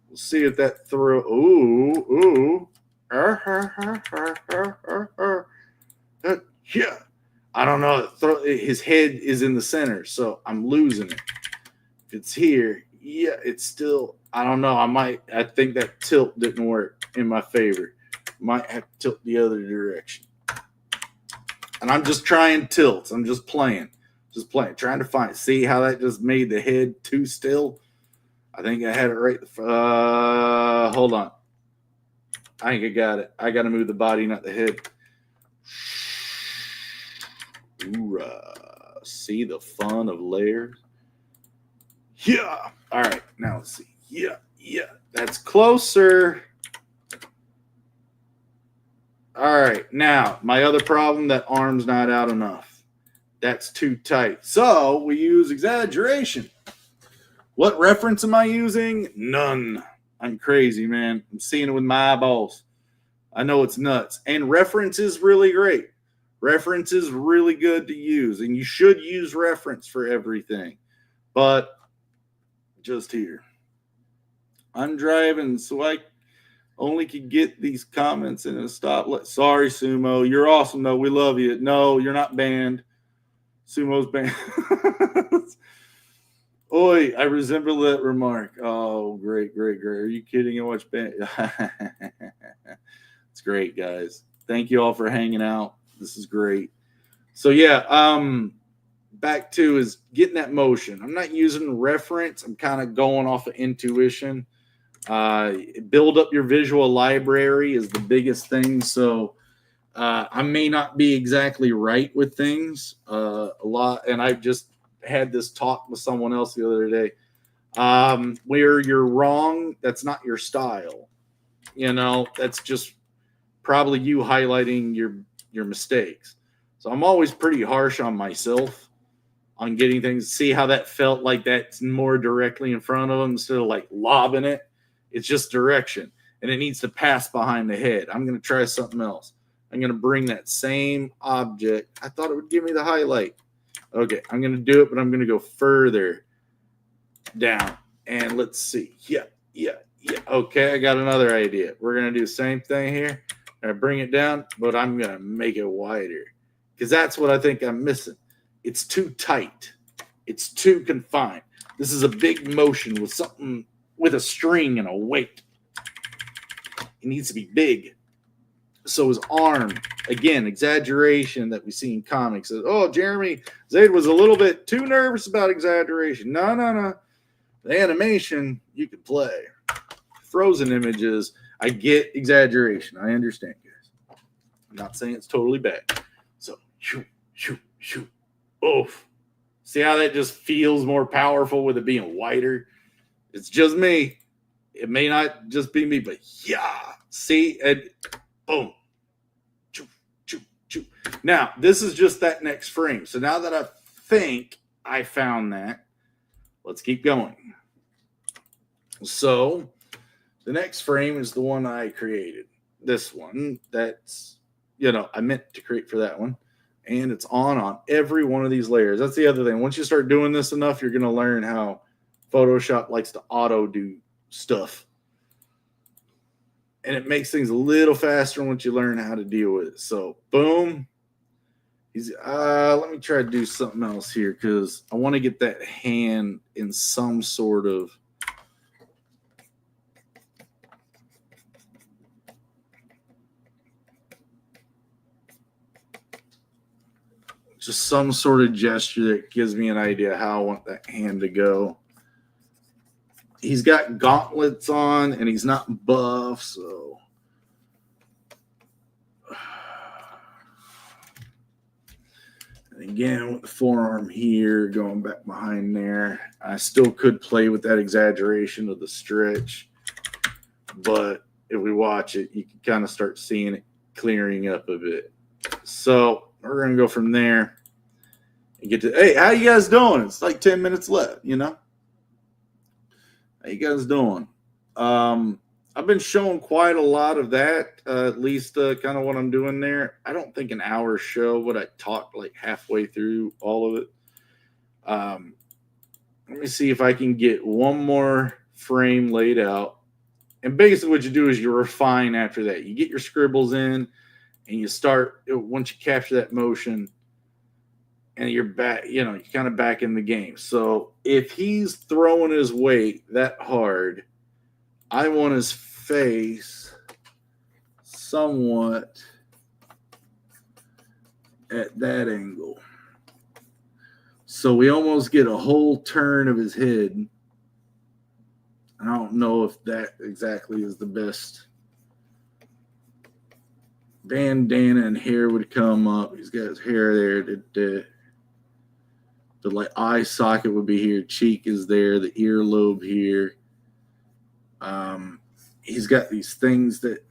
We'll see if that throw. Ooh. Yeah. I don't know. His head is in the center, so I'm losing it. If it's here, yeah, it's still. I don't know. I think that tilt didn't work in my favor. Might have to tilt the other direction. And I'm just trying tilts. I'm just playing. Trying to find. See how that just made the head too still? I think I had it right. Hold on. I think I got it. I got to move the body, not the head. Hoorah. See the fun of layers? Yeah. All right. Now let's see. Yeah. That's closer. All right. Now, my other problem, that arm's not out enough. That's too tight. So we use exaggeration. What reference am I using? None. I'm crazy, man. I'm seeing it with my eyeballs. I know it's nuts. And reference is really great. Reference is really good to use. And you should use reference for everything. But just here. I'm driving, so I only could get these comments in a stoplight. Sorry, Sumo. You're awesome, though. We love you. No, you're not banned. Sumo's banned. Oi, I resemble that remark. Oh, great. Are you kidding? I watch band. It's great, guys. Thank you all for hanging out. This is great. So yeah, back to is getting that motion. I'm not using reference. I'm kind of going off of intuition. Build up your visual library is the biggest thing. So I may not be exactly right with things a lot. And I just had this talk with someone else the other day. Where you're wrong, that's not your style. That's just probably you highlighting your mistakes. So I'm always pretty harsh on myself on getting things. See how that felt like that's more directly in front of them instead of like lobbing it. It's just direction, and it needs to pass behind the head. I'm going to try something else. I'm going to bring that same object. I thought it would give me the highlight. Okay, I'm going to do it, but I'm going to go further down. And let's see. Yeah. Okay, I got another idea. We're going to do the same thing here. I bring it down, but I'm going to make it wider because that's what I think I'm missing. It's too tight. It's too confined. This is a big motion with something with a string and a weight. It needs to be big. So his arm, again, exaggeration that we see in comics. Oh, Jeremy Zade was a little bit too nervous about exaggeration. No. The animation, you could play. Frozen images, I get exaggeration. I understand, guys. I'm not saying it's totally bad. So, shoot. Oof. See how that just feels more powerful with it being wider? It's just me. It may not just be me, but yeah. See? And boom. Now, this is just that next frame. So now that I think I found that, let's keep going. So the next frame is the one I created. This one, that's, I meant to create for that one. And it's on every one of these layers. That's the other thing. Once you start doing this enough, you're going to learn how Photoshop likes to auto do stuff. And it makes things a little faster once you learn how to deal with it. So, boom. Let me try to do something else here because I want to get that hand in some sort of just some sort of gesture that gives me an idea how I want that hand to go. He's got gauntlets on and he's not buff, so and again with the forearm here going back behind there, I still could play with that exaggeration of the stretch, but if we watch it, you can kind of start seeing it clearing up a bit. So we're gonna go from there and get to, hey, how you guys doing? It's like 10 minutes left, How you guys doing? I've been showing quite a lot of that, at least kind of what I'm doing there. I don't think an hour show, but I talked like halfway through all of it. Let me see if I can get one more frame laid out. And basically what you do is you refine after that. You get your scribbles in and you start, once you capture that motion, and you're back, you're kind of back in the game. So if he's throwing his weight that hard, I want his face somewhat at that angle. So we almost get a whole turn of his head. I don't know if that exactly is the best. Bandana and hair would come up. He's got his hair there. The like eye socket would be here, cheek is there, the earlobe here. He's got these things that,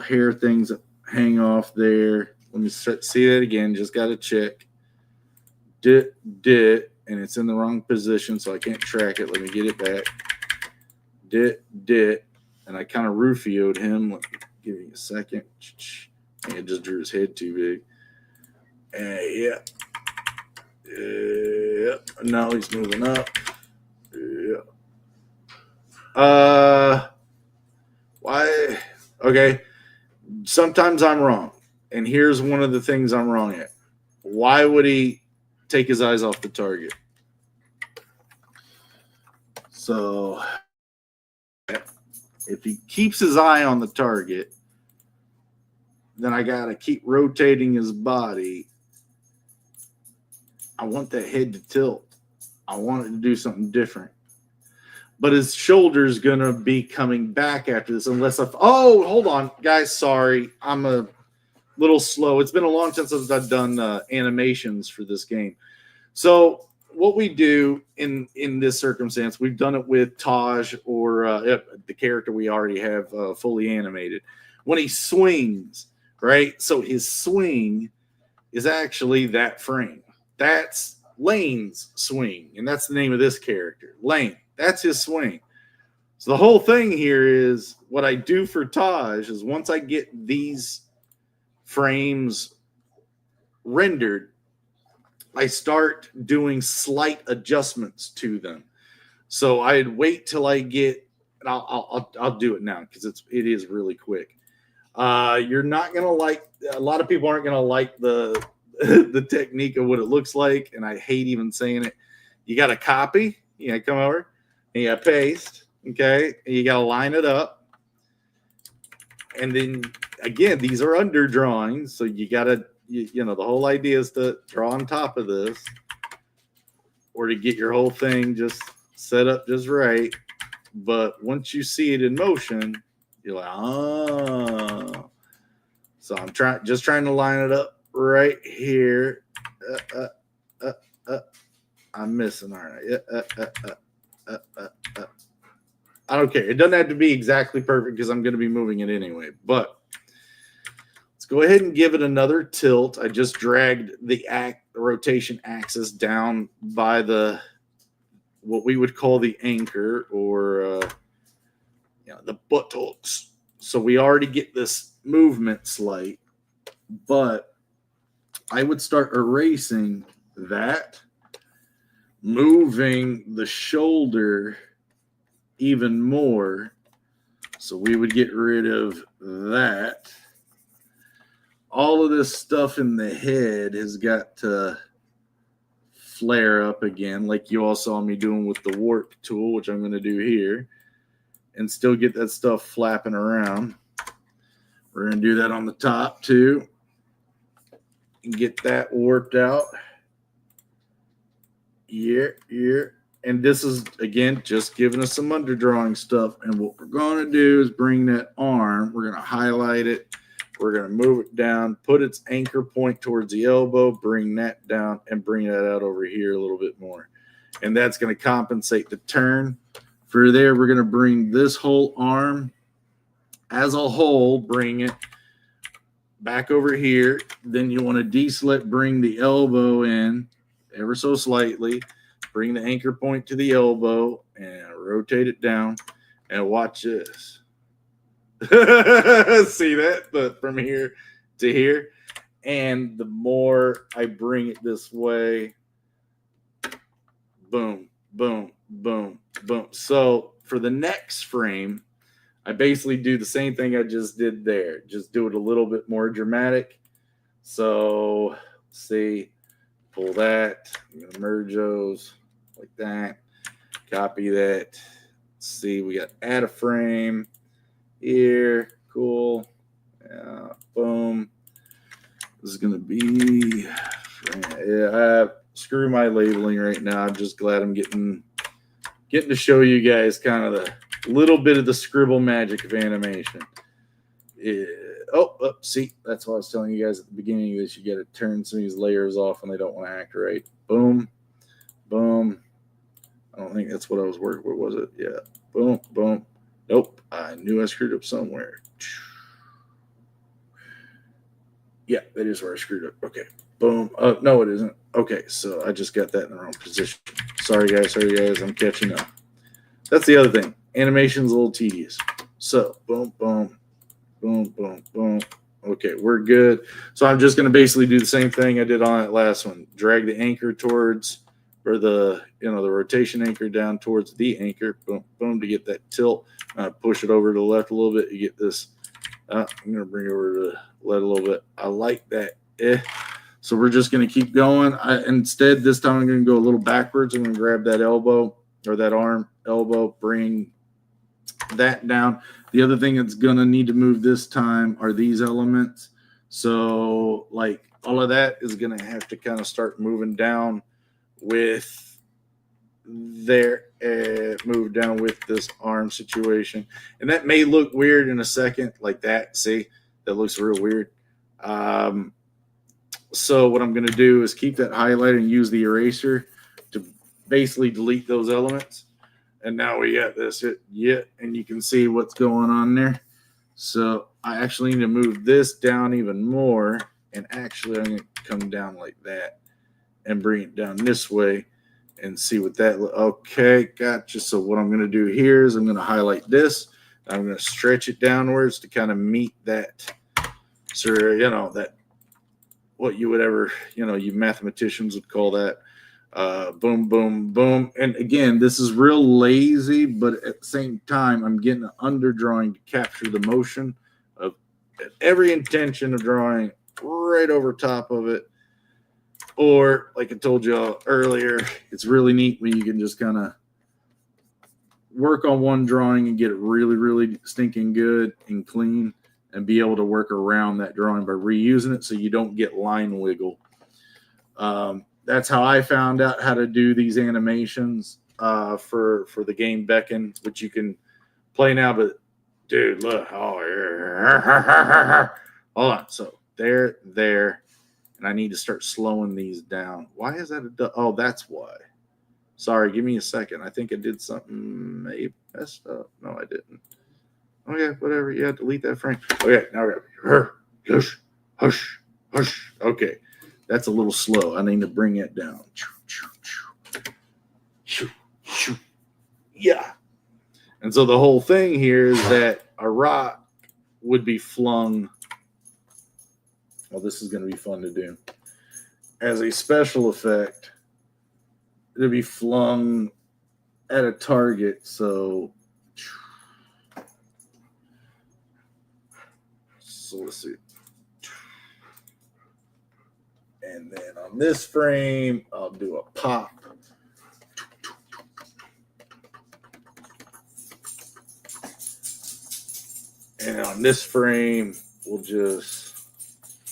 hair things that hang off there. Let me see that again. Just got to check. And it's in the wrong position, so I can't track it. Let me get it back. And I kind of Rufio'd him. Let me give you a second. It just drew his head too big. Yeah. Now he's moving up. Why? Okay. Sometimes I'm wrong. And here's one of the things I'm wrong at. Why would he take his eyes off the target? So if he keeps his eye on the target, then I got to keep rotating his body. I want that head to tilt. I want it to do something different. But his shoulder's going to be coming back after this unless oh, hold on, guys. Sorry. I'm a little slow. It's been a long time since I've done animations for this game. So what we do in this circumstance, we've done it with Taj or the character we already have fully animated. When he swings, right? So his swing is actually that frame. That's Lane's swing, and that's the name of this character, Lane. That's his swing. So the whole thing here is what I do for Taj is once I get these frames rendered, I start doing slight adjustments to them. So I'd wait till I get, and I'll do it now because it is really quick. You're not gonna like, a lot of people aren't gonna like the the technique of what it looks like, and I hate even saying it. You got to copy, you got to come over, and you got to paste, okay, and you got to line it up, and then again, these are under drawings, so you got to, you know, the whole idea is to draw on top of this, or to get your whole thing just set up just right. But once you see it in motion, you're like, oh. So I'm just trying to line it up right here. I'm missing, aren't I? I don't care. It doesn't have to be exactly perfect because I'm going to be moving it anyway. But let's go ahead and give it another tilt. I just dragged the rotation axis down by the what we would call the anchor, or the buttocks. So we already get this movement slight, but I would start erasing that, moving the shoulder even more. So we would get rid of that. All of this stuff in the head has got to flare up again, like you all saw me doing with the warp tool, which I'm going to do here, and still get that stuff flapping around. We're going to do that on the top too, and get that warped out. Here. And this is, again, just giving us some underdrawing stuff. And what we're going to do is bring that arm. We're going to highlight it. We're going to move it down, put its anchor point towards the elbow, bring that down, and bring that out over here a little bit more. And that's going to compensate the turn. For there, we're going to bring this whole arm as a whole, bring it back over here. Then you want to deselect, bring the elbow in ever so slightly. Bring the anchor point to the elbow and rotate it down. And watch this. See that? But from here to here. And the more I bring it this way, boom, boom, boom, boom. So for the next frame, I basically do the same thing I just did there. Just do it a little bit more dramatic. So see, pull that. I'm going to merge those like that. Copy that. Let's see, we got add a frame here. Cool. Boom. This is going to be, screw my labeling right now. I'm just glad I'm getting to show you guys kind of the little bit of the scribble magic of animation. See, that's what I was telling you guys at the beginning of this. You got to turn some of these layers off when they don't want to act right. Boom, boom. I don't think that's what I was working with, was it? Yeah. Boom, boom. Nope. I knew I screwed up somewhere. Yeah, that is where I screwed up. Okay. Boom. No, it isn't. Okay, so I just got that in the wrong position. Sorry, guys. I'm catching up. That's the other thing. Animation's a little tedious. So, boom, boom, boom, boom, boom. Okay, we're good. So I'm just going to basically do the same thing I did on that last one. Drag the anchor towards, or the rotation anchor down towards the anchor. Boom, boom, to get that tilt. Push it over to the left a little bit. You get this. I'm going to bring it over to the left a little bit. I like that. So we're just going to keep going. Instead, this time I'm going to go a little backwards. I'm going to grab that elbow, or that arm, elbow, bring that down. The other thing that's going to need to move this time are these elements. So like all of that is going to have to kind of start moving down with there, move down with this arm situation. And that may look weird in a second, like that. See, that looks real weird. So what I'm going to do is keep that highlighter and use the eraser to basically delete those elements. And now we got this and you can see what's going on there. So I actually need to move this down even more, and actually I'm going to come down like that and bring it down this way and see what that okay, gotcha. So what I'm going to do here is I'm going to highlight this. I'm going to stretch it downwards to kind of meet that, that what you would ever, you mathematicians would call that. Boom, boom, boom. And again, this is real lazy, but at the same time, I'm getting an underdrawing to capture the motion of every intention of drawing right over top of it. Or, like I told y'all earlier, it's really neat when you can just kind of work on one drawing and get it really, really stinking good and clean and be able to work around that drawing by reusing it so you don't get line wiggle. That's how I found out how to do these animations for the game Beckon, which you can play now. But, dude, look. Oh, hold on. So, there. And I need to start slowing these down. Why is that? Oh, that's why. Sorry, give me a second. I think I did something maybe messed up. No, I didn't. Okay, whatever. Yeah, delete that frame. Okay, now we got hush, hush, hush. Okay, that's a little slow. I need to bring it down. Yeah. And so the whole thing here is that a rock would be flung. Well, this is going to be fun to do. As a special effect, it'll be flung at a target. So let's see. And then on this frame, I'll do a pop. And on this frame, we'll just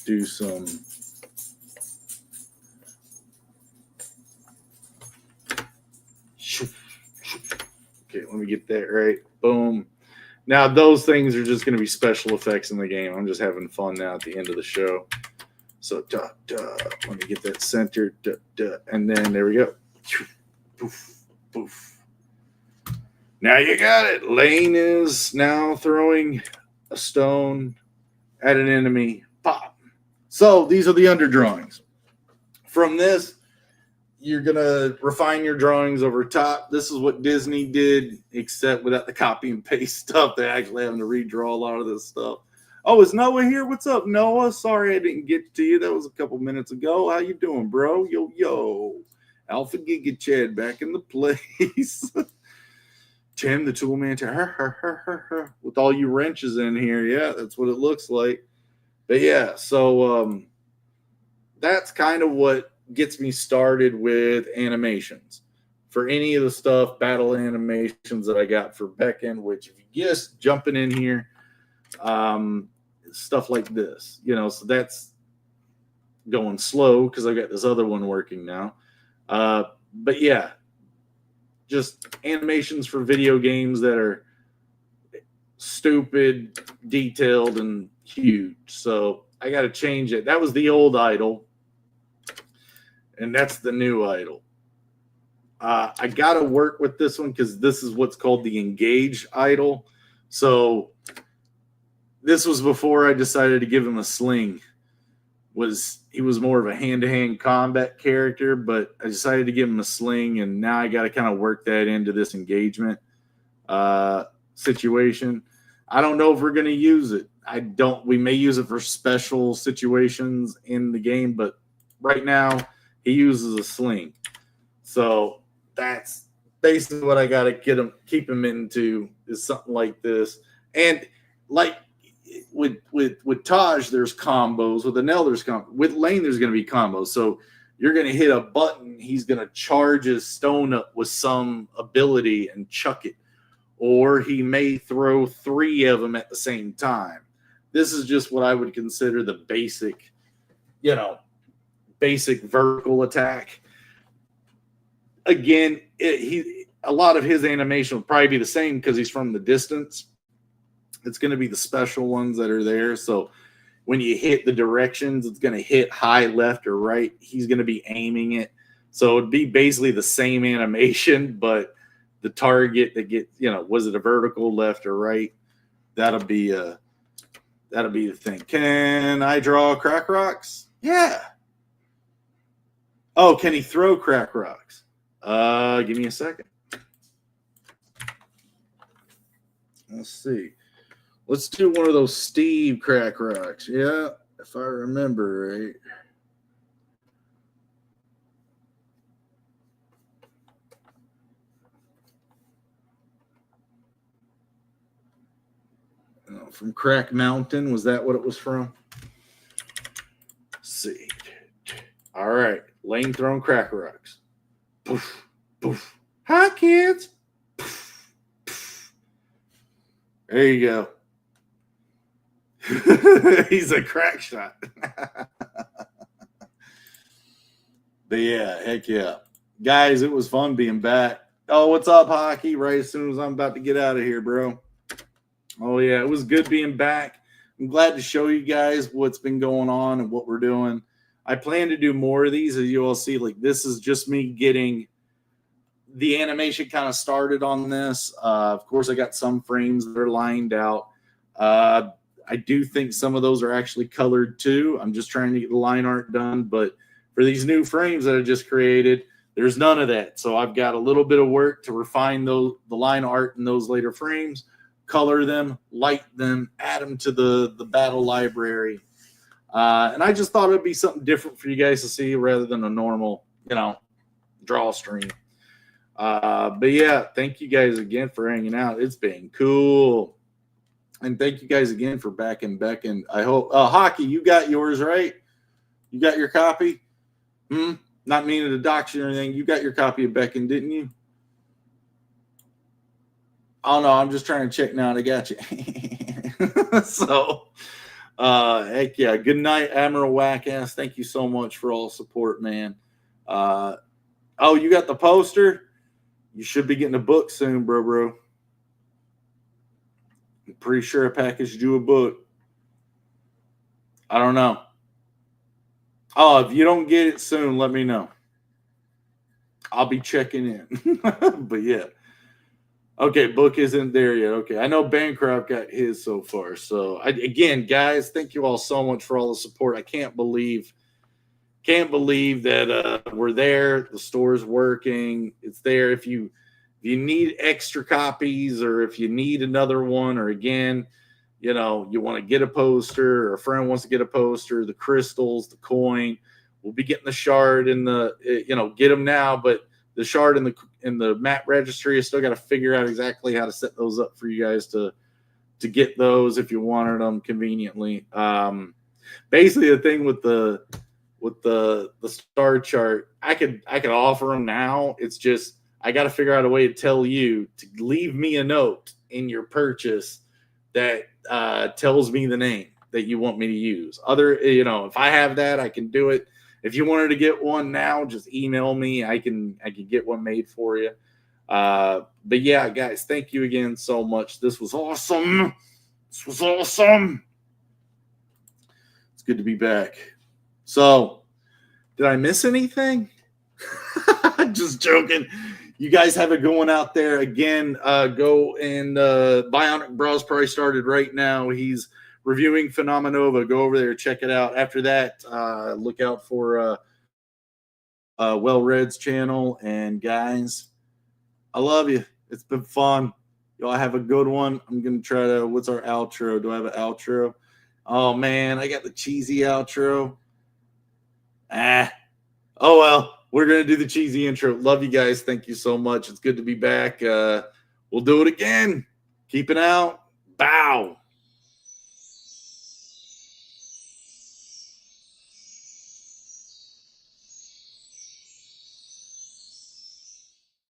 do some okay, let me get that right. Boom. Now those things are just going to be special effects in the game. I'm just having fun now at the end of the show. So let me get that centered, and then there we go. Poof, poof. Now you got it. Lane is now throwing a stone at an enemy. Pop. So these are the underdrawings. From this, you're going to refine your drawings over top. This is what Disney did, except without the copy and paste stuff. They're actually having to redraw a lot of this stuff. Oh, is Noah here? What's up, Noah? Sorry I didn't get to you. That was a couple minutes ago. How you doing, bro? Yo. Alpha Giga Chad back in the place. Tim, the tool man. With all you wrenches in here. Yeah, that's what it looks like. But yeah, so that's kind of what gets me started with animations. For any of the stuff, battle animations that I got for Beckon, which if you just jumping in here, stuff like this, so that's going slow because I got this other one working now. But yeah, just animations for video games that are stupid, detailed, and huge. So I got to change it. That was the old idol, and that's the new idol. I got to work with this one because this is what's called the engage idol. So this was before I decided to give him a sling. He was more of a hand-to-hand combat character, but I decided to give him a sling, and now I got to kind of work that into this engagement situation. I don't know if we're going to use it. We may use it for special situations in the game, but right now he uses a sling. So that's basically what I got to keep him into is something like this. And like with Taj, there's combos. With Anel, there's combos. With Lane, there's going to be combos. So you're going to hit a button. He's going to charge his stone up with some ability and chuck it. Or he may throw 3 of them at the same time. This is just what I would consider the basic, basic vertical attack. Again, a lot of his animation will probably be the same because he's from the distance. It's going to be the special ones that are there. So when you hit the directions, it's going to hit high, left, or right. He's going to be aiming it. So it'd be basically the same animation, but the target that gets, was it a vertical, left or right? That'll be the thing. Can I draw crack rocks? Yeah. Oh, can he throw crack rocks? Give me a second. Let's see. Let's do one of those Steve crack rocks. Yeah, if I remember right. From Crack Mountain. Was that what it was from? Let's see. All right. Lane thrown crack rocks. Poof, poof. Hi, kids. Poof, poof. There you go. He's a crack shot. But yeah, heck yeah. Guys, it was fun being back. Oh, what's up, Hockey? Right as soon as I'm about to get out of here, bro. Oh, yeah, it was good being back. I'm glad to show you guys what's been going on and what we're doing. I plan to do more of these, as you all see. Like, this is just me getting the animation kind of started on this. Of course, I got some frames that are lined out. I do think some of those are actually colored too. I'm just trying to get the line art done. But for these new frames that I just created, there's none of that. So I've got a little bit of work to refine the line art in those later frames, color them, light them, add them to the battle library. And I just thought it'd be something different for you guys to see rather than a normal, draw stream. But yeah, thank you guys again for hanging out. It's been cool. And thank you guys again for backing BECKONED. I hope Hockey, you got yours, right? You got your copy? Not meaning to dox you or anything. You got your copy of BECKONED, didn't you? Oh no, I'm just trying to check now. I got you. So heck yeah. Good night, Admiral Wackass. Thank you so much for all the support, man. Oh, you got the poster? You should be getting a book soon, bro. I'm pretty sure I packaged you a book. I don't know. Oh, if you don't get it soon, let me know. I'll be checking in. But yeah. Okay, book isn't there yet. Okay, I know Bancroft got his so far. So again, guys, thank you all so much for all the support. I can't believe that we're there. The store's working. It's there. If you need extra copies, or if you need another one, or again, you want to get a poster, or a friend wants to get a poster, the crystals, the coin, we'll be getting the shard in the, get them now, but the shard in the map registry, I still got to figure out exactly how to set those up for you guys to get those if you wanted them conveniently. Basically the thing with the star chart, I could offer them now. It's just I got to figure out a way to tell you to leave me a note in your purchase that tells me the name that you want me to use. If I have that, I can do it. If you wanted to get one now, just email me. I can get one made for you. But yeah, guys, thank you again so much. This was awesome. It's good to be back. So, did I miss anything? Just joking. You guys have it going out there. Again, go and Bionic Bros probably started right now. He's reviewing Phenomenova. Go over there, check it out. After that, look out for Well Red's channel. And guys, I love you. It's been fun. Y'all have a good one. I'm going to try to, what's our outro? Do I have an outro? Oh, man, I got the cheesy outro. Oh, well, we're going to do the cheesy intro. Love you guys. Thank you so much. It's good to be back. We'll do it again. Keep it out. Bow.